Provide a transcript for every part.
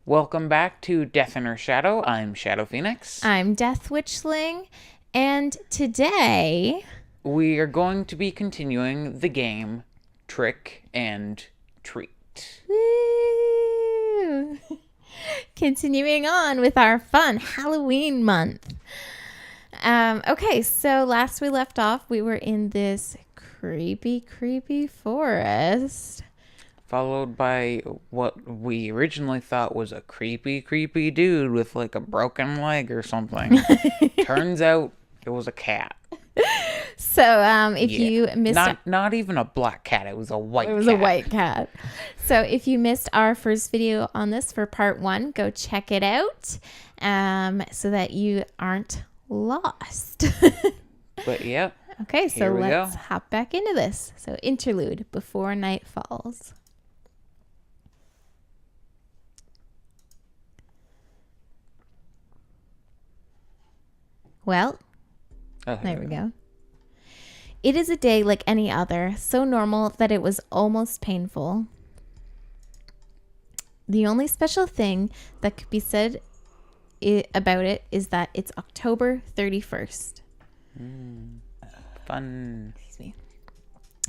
Welcome back to Death in Her Shadow. I'm Shadow Phoenix. I'm Death Witchling, and today We are going to be continuing the game Trick and Treat. woo, continuing on with our fun Halloween month. Okay, so last we left off, we were in this creepy forest. Followed by what we originally thought was a creepy dude with like a broken leg or something. Turns out it was a cat. So if you missed not even a black cat, it was a white cat. It was a white cat. So if you missed our first video on this for part 1, go check it out so that you aren't lost. But yep. Okay, so let's go. hop back into this. So interlude before night falls. Well, there we go. It is a day like any other, so normal that it was almost painful. The only special thing that could be said about it is that it's October 31st. Fun. Excuse me.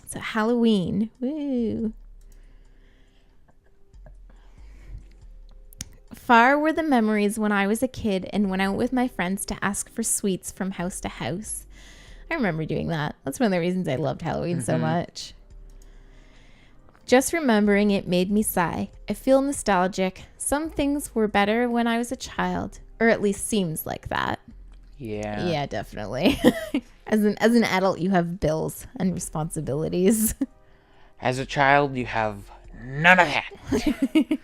So Halloween. Woo. Far were the memories when I was a kid and went out with my friends to ask for sweets from house to house. I remember doing that. That's one of the reasons I loved Halloween so much. Just remembering it made me sigh. I feel nostalgic. Some things were better when I was a child, or at least seems like that. Yeah. Yeah, definitely. As an adult, you have bills and responsibilities. As a child, you have none of that.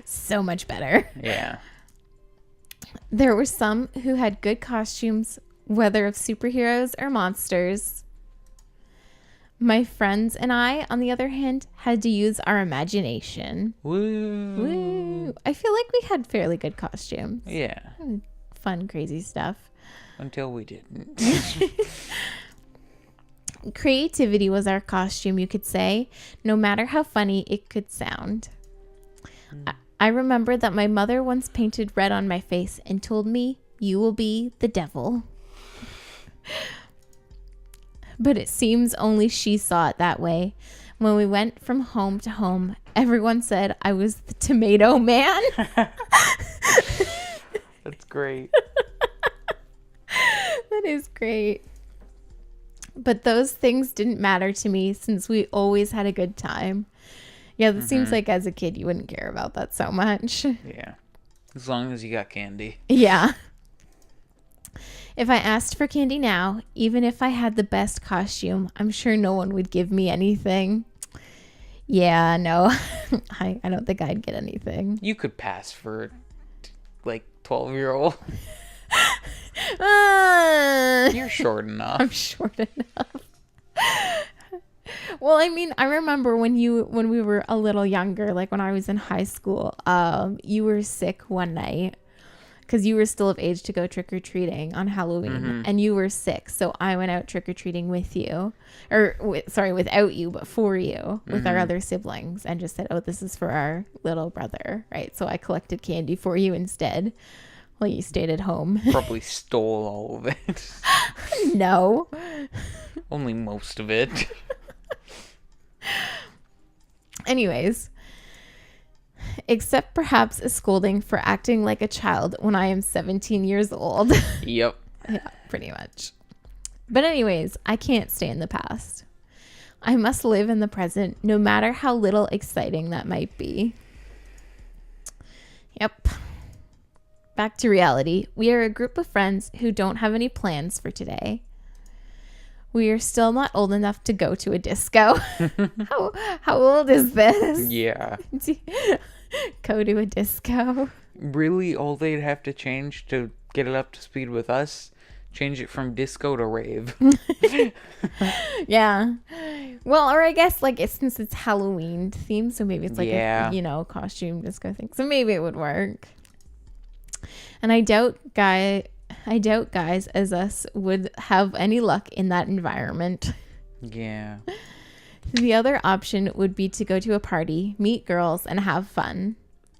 So much better. Yeah. There were some who had good costumes, whether of superheroes or monsters. My friends and I, on the other hand, had to use our imagination. Woo. I feel like we had fairly good costumes. Yeah. Fun, crazy stuff. Until we didn't. Creativity was our costume, you could say, no matter how funny it could sound. I remember that my mother once painted red on my face and told me, "You will be the devil." But it seems only she saw it that way. When we went from home to home, everyone said I was the tomato man. That's great. That is great. But those things didn't matter to me since we always had a good time. Yeah, that seems like as a kid you wouldn't care about that so much. Yeah. As long as you got candy. Yeah. If I asked for candy now, even if I had the best costume, I'm sure no one would give me anything. Yeah, no. I don't think I'd get anything. You could pass for like 12-year-old. You're short enough. I'm short enough. Well, I mean, I remember when we were a little younger, like when I was in high school, you were sick one night because you were still of age to go trick-or-treating on Halloween, and you were sick. So I went out trick-or-treating with you, without you, but for you, with our other siblings, and just said, "Oh, this is for our little brother," right? So I collected candy for you instead. Well, you stayed at home. Probably stole all of it. No. Only most of it. Anyways, except perhaps a scolding for acting like a child when I am 17 years old. Yep. Yeah, pretty much. But anyways, I can't stay in the past. I must live in the present, no matter how little exciting that might be. Yep. Back to reality. We are a group of friends who don't have any plans for today. We are still not old enough to go to a disco. How old is this? Yeah. Go to a disco. Really, all they'd have to change to get it up to speed with us, change it from disco to rave. Yeah. Well, or I guess like since it's Halloween themed, so maybe it's like Yeah. a costume disco thing. So maybe it would work. And I doubt guys as us would have any luck in that environment. Yeah. The other option would be to go to a party, meet girls, and have fun.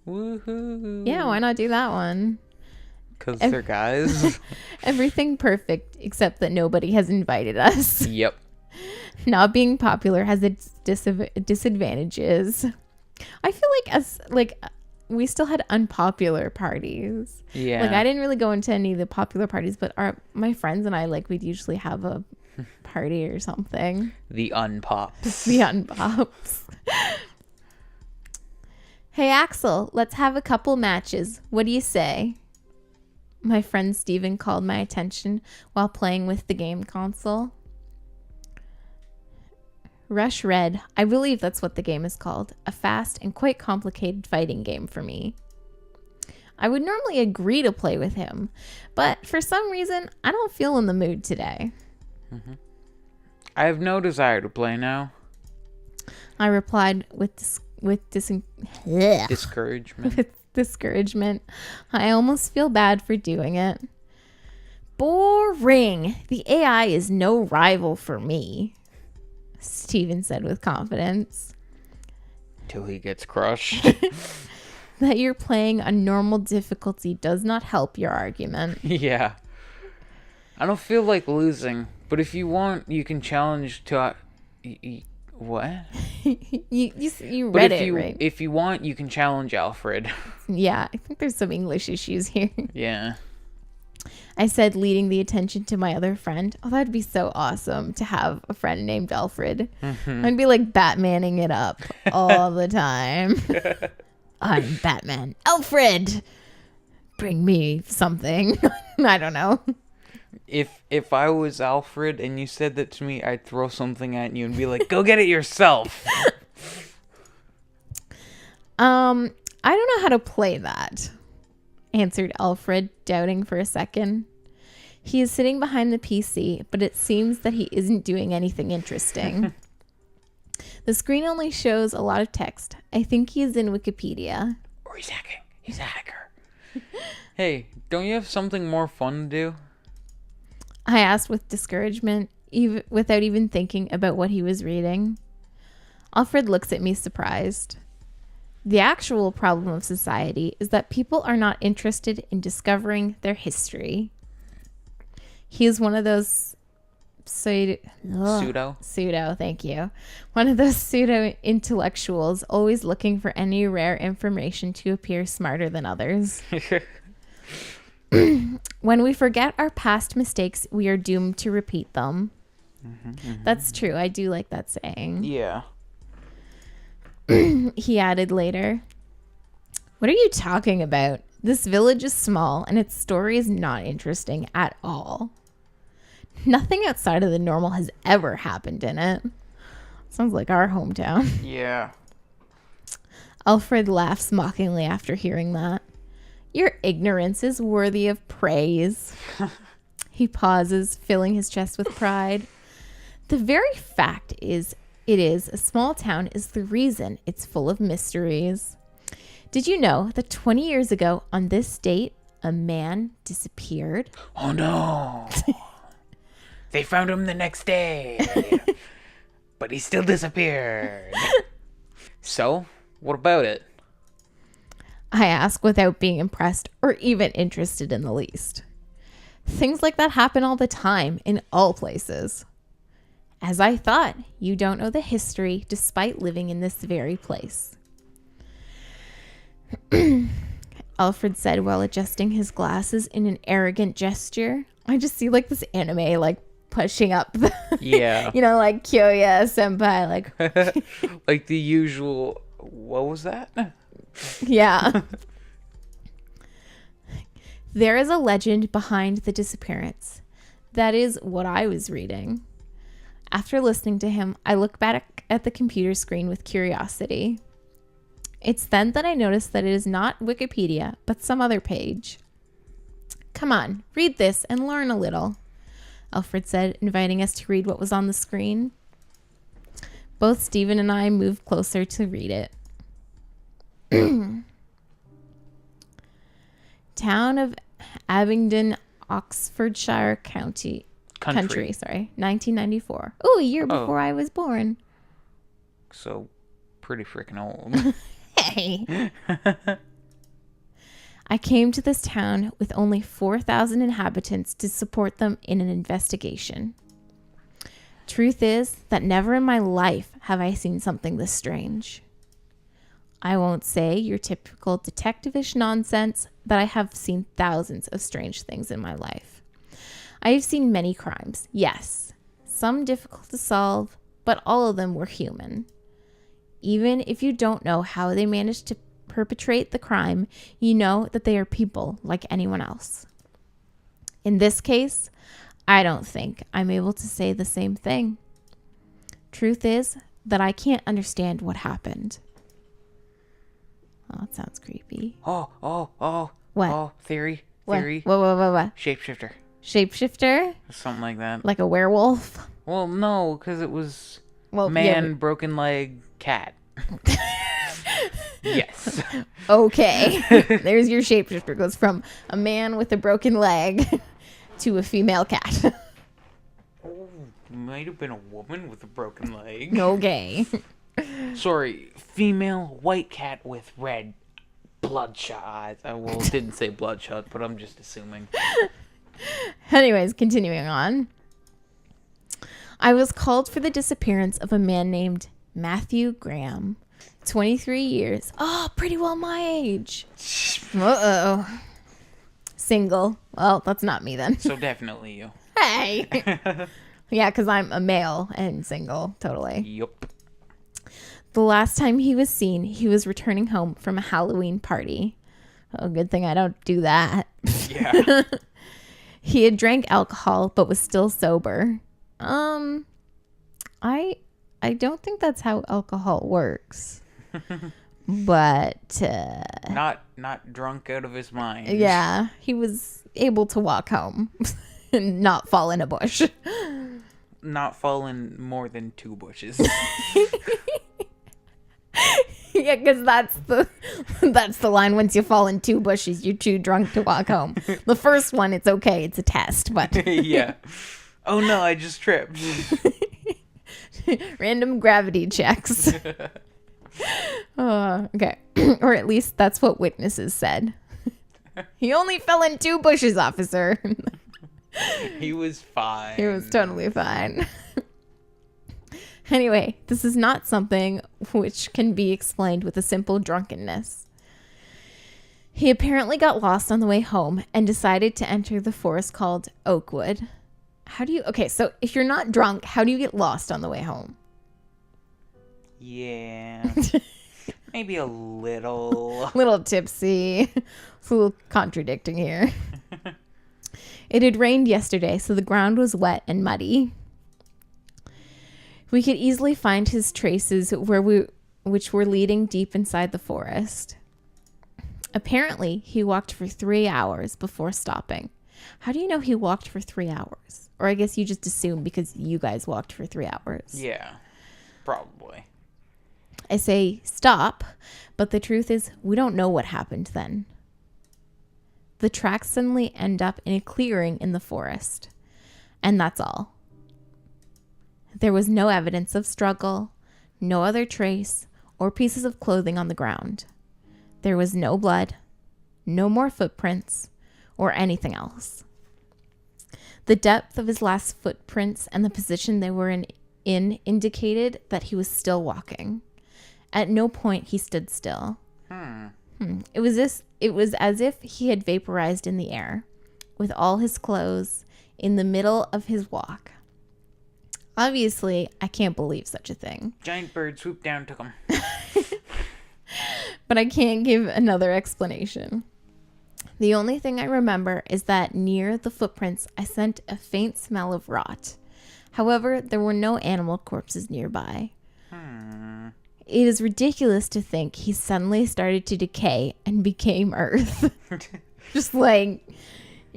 Woohoo. Yeah, why not do that one? Because they're guys. Everything perfect except that nobody has invited us. Yep. Not being popular has its disadvantages. I feel we still had unpopular parties. Yeah. Like I didn't really go into any of the popular parties, but my friends and I we'd usually have a party or something. The unpops. The unpops. Hey Axel, let's have a couple matches. What do you say? My friend Steven called my attention while playing with the game console. Rush Red, I believe that's what the game is called, a fast and quite complicated fighting game for me. I would normally agree to play with him, but for some reason, I don't feel in the mood today. Mm-hmm. I have no desire to play now. I replied with discouragement. With discouragement. I almost feel bad for doing it. Boring. The AI is no rival for me, Steven said with confidence. Till he gets crushed. That you're playing a normal difficulty does not help your argument. Yeah. I don't feel like losing, but if you want, you can challenge to... what? you read it, right? If you want, you can challenge Alfred. Yeah, I think there's some English issues here. Yeah. I said, leading the attention to my other friend. Oh, that'd be so awesome to have a friend named Alfred. Mm-hmm. I'd be like Batmaning it up all the time. I'm Batman. Alfred! Bring me something. I don't know. If I was Alfred and you said that to me, I'd throw something at you and be like, go get it yourself. I don't know how to play that, answered Alfred, doubting for a second. He is sitting behind the PC, but it seems that he isn't doing anything interesting. The screen only shows a lot of text. I think he is in Wikipedia. Or he's hacking. He's a hacker. Hey, don't you have something more fun to do? I asked with discouragement, even without even thinking about what he was reading. Alfred looks at me surprised. The actual problem of society is that people are not interested in discovering their history. He is one of those pseudo, thank you. One of those pseudo intellectuals always looking for any rare information to appear smarter than others. When we forget our past mistakes, we are doomed to repeat them. That's true. I do like that saying. Yeah. He added later, what are you talking about? This village is small and its story is not interesting at all. Nothing outside of the normal has ever happened in it. Sounds like our hometown. Yeah. Alfred laughs mockingly after hearing that. Your ignorance is worthy of praise. He pauses, filling his chest with pride. The very fact is, it is a small town is the reason it's full of mysteries. Did you know that 20 years ago on this date, a man disappeared? Oh no. They found him the next day. But he still disappeared. So, what about it? I ask without being impressed or even interested in the least. Things like that happen all the time in all places. As I thought, you don't know the history despite living in this very place. Alfred said while adjusting his glasses in an arrogant gesture. I just see like this anime like pushing up. Yeah. You know, like Kyoya senpai, like. Like the usual, what was that? Yeah. There is a legend behind the disappearance. That is what I was reading. After listening to him, I look back at the computer screen with curiosity. It's then that I notice that it is not Wikipedia, but some other page. Come on, read this and learn a little, Alfred said, inviting us to read what was on the screen. Both Stephen and I moved closer to read it. Town of Abingdon, Oxfordshire Country, 1994. Oh, a year before I was born. So, pretty freaking old. Hey. I came to this town with only 4,000 inhabitants to support them in an investigation. Truth is that never in my life have I seen something this strange. I won't say your typical detective-ish nonsense, but I have seen thousands of strange things in my life. I have seen many crimes, yes, some difficult to solve, but all of them were human. Even if you don't know how they managed to perpetrate the crime, you know that they are people like anyone else. In this case, I don't think I'm able to say the same thing. Truth is that I can't understand what happened. Oh, it sounds creepy. Oh. What? Oh, theory. What? What? Shapeshifter. Shapeshifter? Something like that. Like a werewolf? Well, no, because it was Well, man, broken leg, cat. Yes. Okay. There's your shapeshifter. Goes from a man with a broken leg to a female cat. Oh, might have been a woman with a broken leg. Okay. Sorry, female white cat with red bloodshot eyes. Well, it didn't say bloodshot, but I'm just assuming. Anyways, continuing on. I was called for the disappearance of a man named Matthew Graham, 23 years. Oh, pretty well my age. Uh-oh. Single. Well, that's not me then. So definitely you. Hey. Yeah, because I'm a male and single. Totally. Yup. The last time he was seen, he was returning home from a Halloween party. Oh, good thing I don't do that. Yeah. He had drank alcohol, but was still sober. I don't think that's how alcohol works. But not drunk out of his mind. yeah, he was able to walk home and not fall in a bush. Not falling more than 2 bushes. Yeah, because that's the line. Once you fall in 2 bushes, you're too drunk to walk home. The first one, it's okay. It's a test, but Yeah. Oh no, I just tripped. random gravity checks. Okay. Or at least that's what witnesses said. He only fell in 2 bushes, officer. He was fine. He was totally fine. Anyway, this is not something which can be explained with a simple drunkenness. He apparently got lost on the way home and decided to enter the forest called Oakwood. Okay, so if you're not drunk, how do you get lost on the way home? Yeah. Maybe a little. Little tipsy. It's a little contradicting here. It had rained yesterday, so the ground was wet and muddy. We could easily find his traces which were leading deep inside the forest. Apparently, he walked for 3 hours before stopping. How do you know he walked for 3 hours? Or I guess you just assume because you guys walked for 3 hours. Yeah, probably. I say stop, but the truth is we don't know what happened then. The tracks suddenly end up in a clearing in the forest. And that's all. There was no evidence of struggle, no other trace, or pieces of clothing on the ground. There was no blood, no more footprints, or anything else. The depth of his last footprints and the position they were in indicated that he was still walking. At no point he stood still. It was as if he had vaporized in the air, with all his clothes in the middle of his walk. Obviously, I can't believe such a thing. Giant bird swooped down, took him. But I can't give another explanation. The only thing I remember is that near the footprints, I sensed a faint smell of rot. However, there were no animal corpses nearby. It is ridiculous to think he suddenly started to decay and became earth. Just like...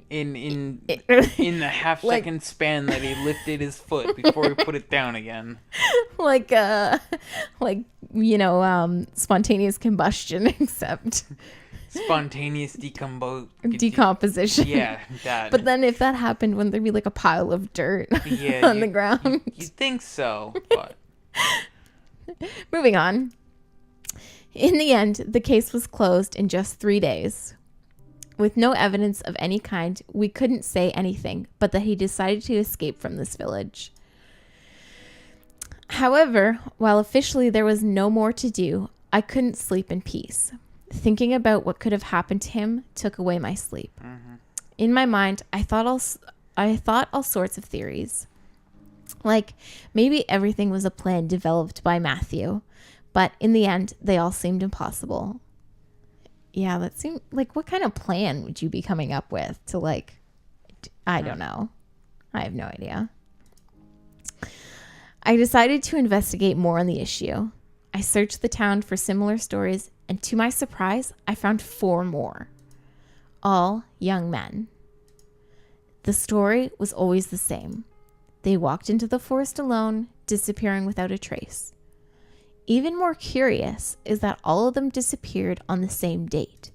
In the half-second span that he lifted his foot before he put it down again. Spontaneous combustion, except... Spontaneous decomposition. Yeah, that. But then if that happened, wouldn't there be like a pile of dirt Yeah, on the ground? You'd think so, but... Moving on. In the end, the case was closed in just 3 days. With no evidence of any kind, we couldn't say anything but that he decided to escape from this village. However, while officially there was no more to do, I couldn't sleep in peace. Thinking about what could have happened to him took away my sleep. Mm-hmm. In my mind, I thought all sorts of theories. Like, maybe everything was a plan developed by Matthew, but in the end, they all seemed impossible. Yeah, that seemed like, what kind of plan would you be coming up with to, like, I don't know. I have no idea. I decided to investigate more on the issue. I searched the town for similar stories, and to my surprise, I found 4 more. All young men. The story was always the same. They walked into the forest alone, disappearing without a trace. Even more curious is that all of them disappeared on the same date,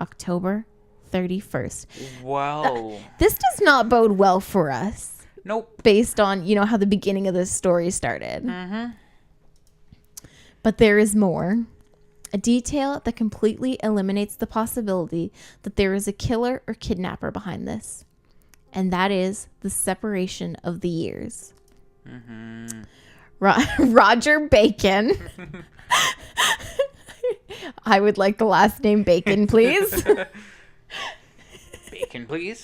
October 31st. Whoa. This does not bode well for us. Nope. Based on, how the beginning of this story started. Mm-hmm. But there is more. A detail that completely eliminates the possibility that there is a killer or kidnapper behind this. And that is the separation of the years. Mm-hmm. Roger Bacon. I would like the last name Bacon, please. Bacon, please.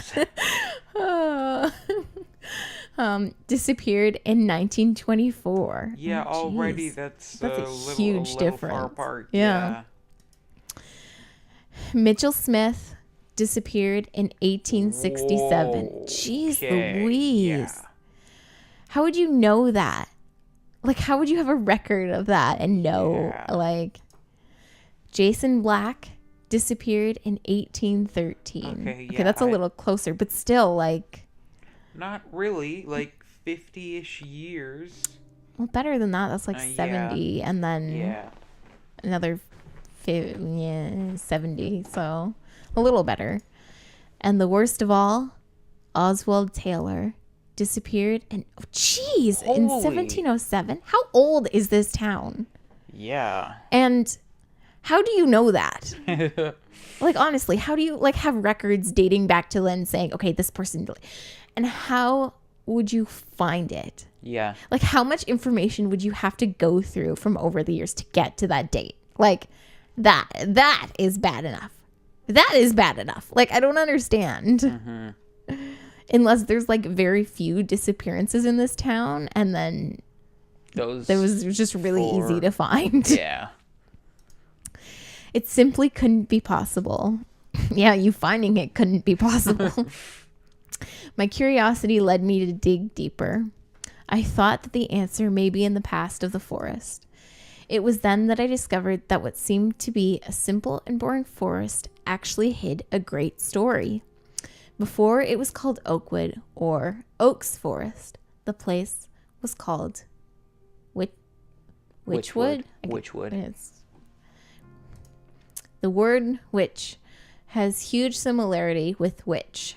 Disappeared in 1924. Yeah, already that's a huge difference. Far apart. Yeah. Mitchell Smith disappeared in 1867. Whoa, Jeez okay, Louise. yeah. How would you know that? Like, how would you have a record of that and know? Yeah. Like, Jason Black disappeared in 1813. Okay, that's a little closer, but still, like... Not really, like 50-ish years. Well, better than that. That's like 70, and then another 70, so a little better. And the worst of all, Oswald Taylor disappeared in 1707. How old is this town? Yeah. And how do you know that? Like, honestly, how do you have records dating back to then saying, okay, this person, and how would you find it? Yeah. Like, how much information would you have to go through from over the years to get to that date? Like, that is bad enough. That is bad enough. Like, I don't understand. Mm-hmm. Unless there's like very few disappearances in this town, and then it was just really easy to find. Yeah. It simply couldn't be possible. Yeah, you finding it couldn't be possible. My curiosity led me to dig deeper. I thought that the answer may be in the past of the forest. It was then that I discovered that what seemed to be a simple and boring forest actually hid a great story. Before it was called Oakwood or Oaks Forest, the place was called Witchwood? Witchwood. It's the word witch has huge similarity with witch.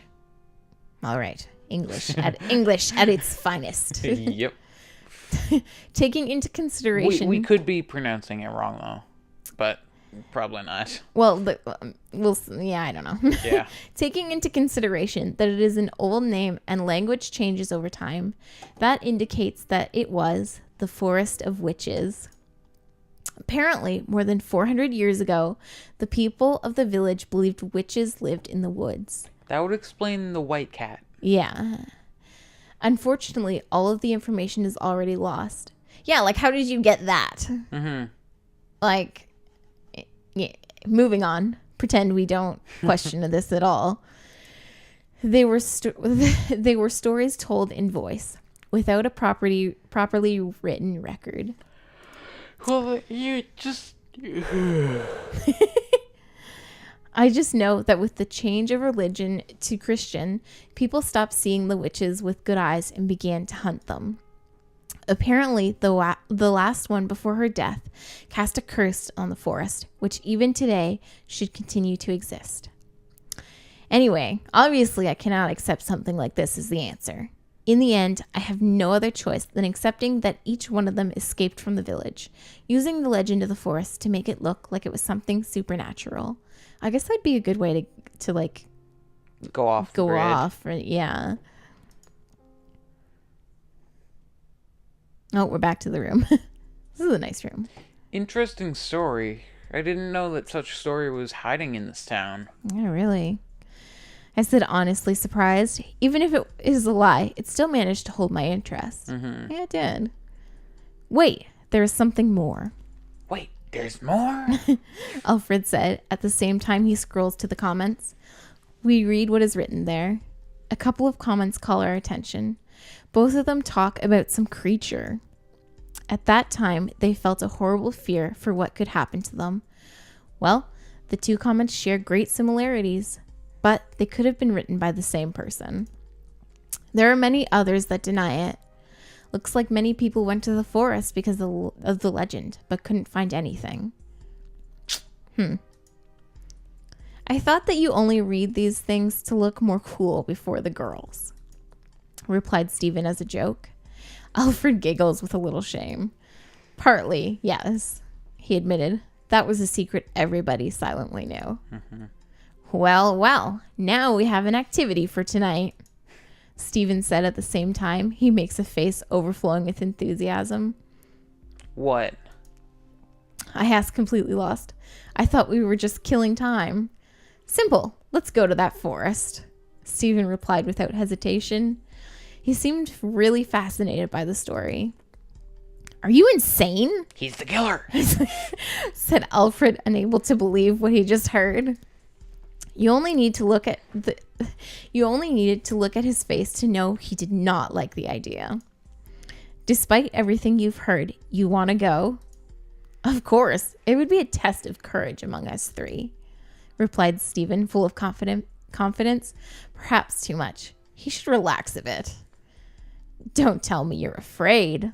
All right, English at its finest. Yep. Taking into consideration, we could be pronouncing it wrong though, but probably not. Well, I don't know. Yeah. Taking into consideration that it is an old name and language changes over time, that indicates that it was the Forest of Witches. Apparently, more than 400 years ago, the people of the village believed witches lived in the woods. That would explain the white cat. Yeah. Unfortunately, all of the information is already lost. Yeah, like, how did you get that? Mm-hmm. Like, yeah, moving on. Pretend we don't question this at all. They were stories told in voice, without a properly written record. Well, you just... I just know that with the change of religion to Christian, people stopped seeing the witches with good eyes and began to hunt them. Apparently, the last one before her death cast a curse on the forest, which even today should continue to exist. Anyway, obviously I cannot accept something like this as the answer. In the end, I have no other choice than accepting that each one of them escaped from the village, using the legend of the forest to make it look like it was something supernatural. I guess that'd be a good way to like Go off the go grid. off. Yeah. Oh, we're back to the room. This is a nice room. Interesting story. I didn't know that such story was hiding in this town. Yeah, really. I said honestly surprised. Even if it is a lie, it still managed to hold my interest. Mm-hmm. Yeah, it did. Wait, there is something more. Wait, there's more? Alfred said at the same time he scrolls to the comments. We read what is written there. A couple of comments call our attention. Both of them talk about some creature. At that time, they felt a horrible fear for what could happen to them. Well, the two comments share great similarities, but they could have been written by the same person. There are many others that deny it. Looks like many people went to the forest because of the legend, but couldn't find anything. I thought that you only read these things to look more cool before the girls, replied Stephen as a joke. Alfred giggles with a little shame. Partly, yes, he admitted. That was a secret everybody silently knew. Mm-hmm. Well, now we have an activity for tonight, Stephen said at the same time. He makes a face overflowing with enthusiasm. What? I asked, completely lost. I thought we were just killing time. Simple. Let's go to that forest, Stephen replied without hesitation. He seemed really fascinated by the story. Are you insane? He's the killer, said Alfred, unable to believe what he just heard. You only needed to look at his face to know he did not like the idea. Despite everything you've heard, you want to go? Of course. It would be a test of courage among us three, replied Stephen, full of confidence. Perhaps too much. He should relax a bit. Don't tell me you're afraid.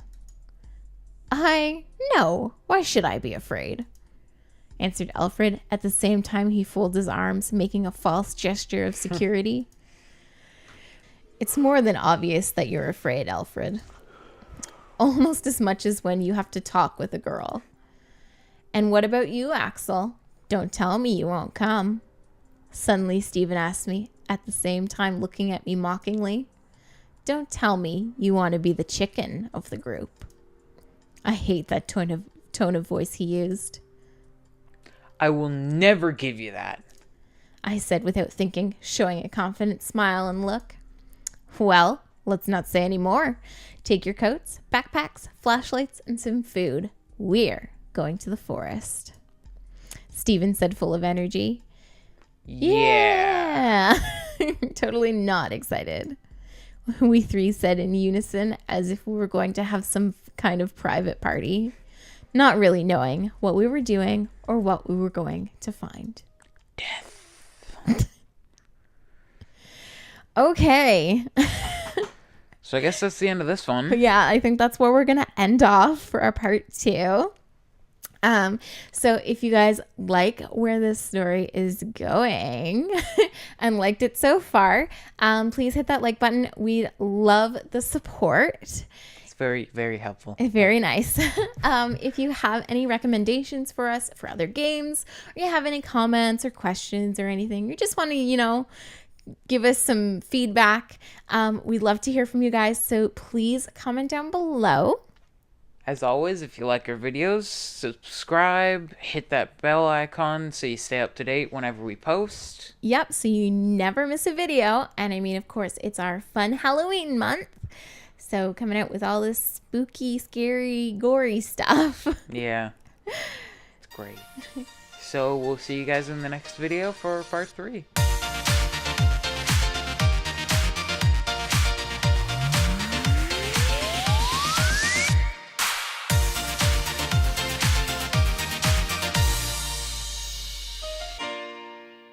No. Why should I be afraid? Answered Alfred. At the same time, he folds his arms, making a false gesture of security. It's more than obvious that you're afraid, Alfred. Almost as much as when you have to talk with a girl. And what about you, Axel? Don't tell me you won't come. Suddenly, Stephen asked me, at the same time looking at me mockingly. Don't tell me you want to be the chicken of the group. I hate that tone of voice he used. I will never give you that, I said without thinking, showing a confident smile and look. Well, let's not say any more. Take your coats, backpacks, flashlights, and some food. We're going to the forest, Stephen said, full of energy. Yeah. Totally not excited, we three said in unison, as if we were going to have some kind of private party, not really knowing what we were doing or what we were going to find. Death. Okay. So I guess that's the end of this one. Yeah, I think that's where we're going to end off for our part 2. So if you guys like where this story is going and liked it so far, please hit that like button. We love the support. It's very, very helpful. Very nice. If you have any recommendations for us for other games, or you have any comments or questions or anything, you just want to, give us some feedback, we'd love to hear from you guys. So please comment down below. As always, if you like our videos, subscribe, hit that bell icon so you stay up to date whenever we post. Yep, so you never miss a video. And I mean, of course, it's our fun Halloween month. So coming out with all this spooky, scary, gory stuff. Yeah, it's great. So we'll see you guys in the next video for part 3.